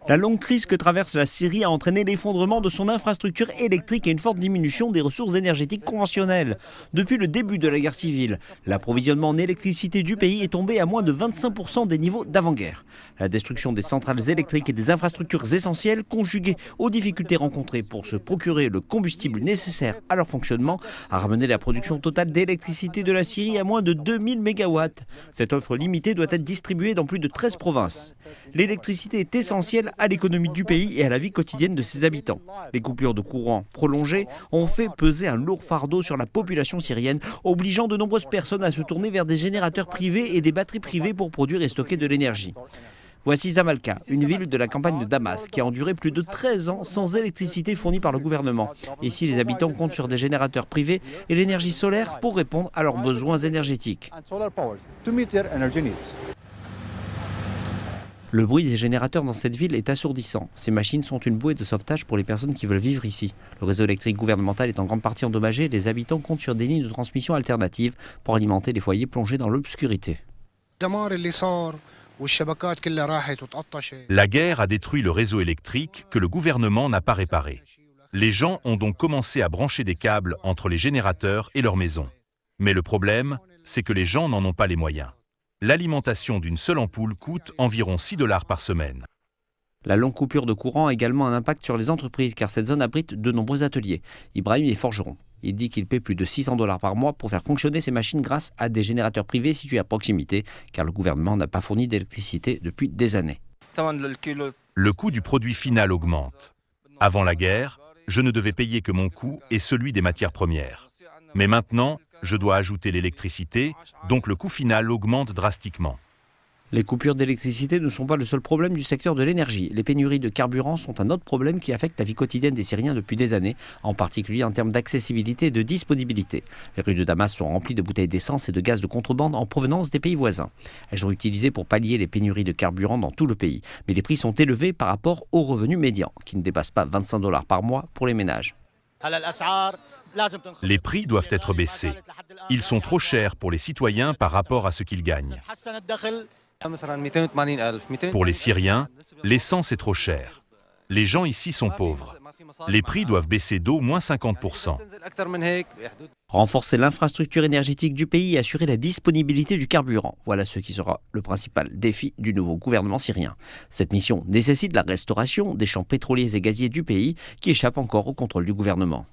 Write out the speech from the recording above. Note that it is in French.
La longue crise que traverse la Syrie a entraîné l'effondrement de son infrastructure électrique et une forte diminution des ressources énergétiques conventionnelles. Depuis le début de la guerre civile, l'approvisionnement en électricité du pays est tombé à moins de 25% des niveaux d'avant-guerre. La destruction des centrales électriques et des infrastructures essentielles, conjuguée aux difficultés rencontrées pour se procurer le combustible nécessaire à leur fonctionnement, a ramené la production totale d'électricité de la Syrie à moins de 2000 MW. Cette offre limitée doit être distribuée dans plus de 13 provinces. L'électricité est essentielle à l'économie du pays et à la vie quotidienne de ses habitants. Les coupures de courant prolongées ont fait peser un lourd fardeau sur la population syrienne, obligeant de nombreuses personnes à se tourner vers des générateurs privés et des batteries privées pour produire et stocker de l'énergie. Voici Zamalka, une ville de la campagne de Damas, qui a enduré plus de 13 ans sans électricité fournie par le gouvernement. Ici, les habitants comptent sur des générateurs privés et l'énergie solaire pour répondre à leurs besoins énergétiques. Le bruit des générateurs dans cette ville est assourdissant. Ces machines sont une bouée de sauvetage pour les personnes qui veulent vivre ici. Le réseau électrique gouvernemental est en grande partie endommagé et les habitants comptent sur des lignes de transmission alternatives pour alimenter les foyers plongés dans l'obscurité. La guerre a détruit le réseau électrique que le gouvernement n'a pas réparé. Les gens ont donc commencé à brancher des câbles entre les générateurs et leurs maisons. Mais le problème, c'est que les gens n'en ont pas les moyens. L'alimentation d'une seule ampoule coûte environ 6 $ par semaine. La longue coupure de courant a également un impact sur les entreprises car cette zone abrite de nombreux ateliers. Ibrahim est forgeron. Il dit qu'il paie plus de 600 $ par mois pour faire fonctionner ses machines grâce à des générateurs privés situés à proximité car le gouvernement n'a pas fourni d'électricité depuis des années. Le coût du produit final augmente. Avant la guerre, je ne devais payer que mon coût et celui des matières premières. Mais maintenant, je dois ajouter l'électricité, donc le coût final augmente drastiquement. Les coupures d'électricité ne sont pas le seul problème du secteur de l'énergie. Les pénuries de carburant sont un autre problème qui affecte la vie quotidienne des Syriens depuis des années, en particulier en termes d'accessibilité et de disponibilité. Les rues de Damas sont remplies de bouteilles d'essence et de gaz de contrebande en provenance des pays voisins. Elles sont utilisées pour pallier les pénuries de carburant dans tout le pays. Mais les prix sont élevés par rapport aux revenus médians, qui ne dépassent pas 25 $ par mois pour les ménages. Les prix doivent être baissés. Ils sont trop chers pour les citoyens par rapport à ce qu'ils gagnent. Pour les Syriens, l'essence est trop chère. Les gens ici sont pauvres. Les prix doivent baisser d'au moins 50%. Renforcer l'infrastructure énergétique du pays et assurer la disponibilité du carburant. Voilà ce qui sera le principal défi du nouveau gouvernement syrien. Cette mission nécessite la restauration des champs pétroliers et gaziers du pays qui échappent encore au contrôle du gouvernement.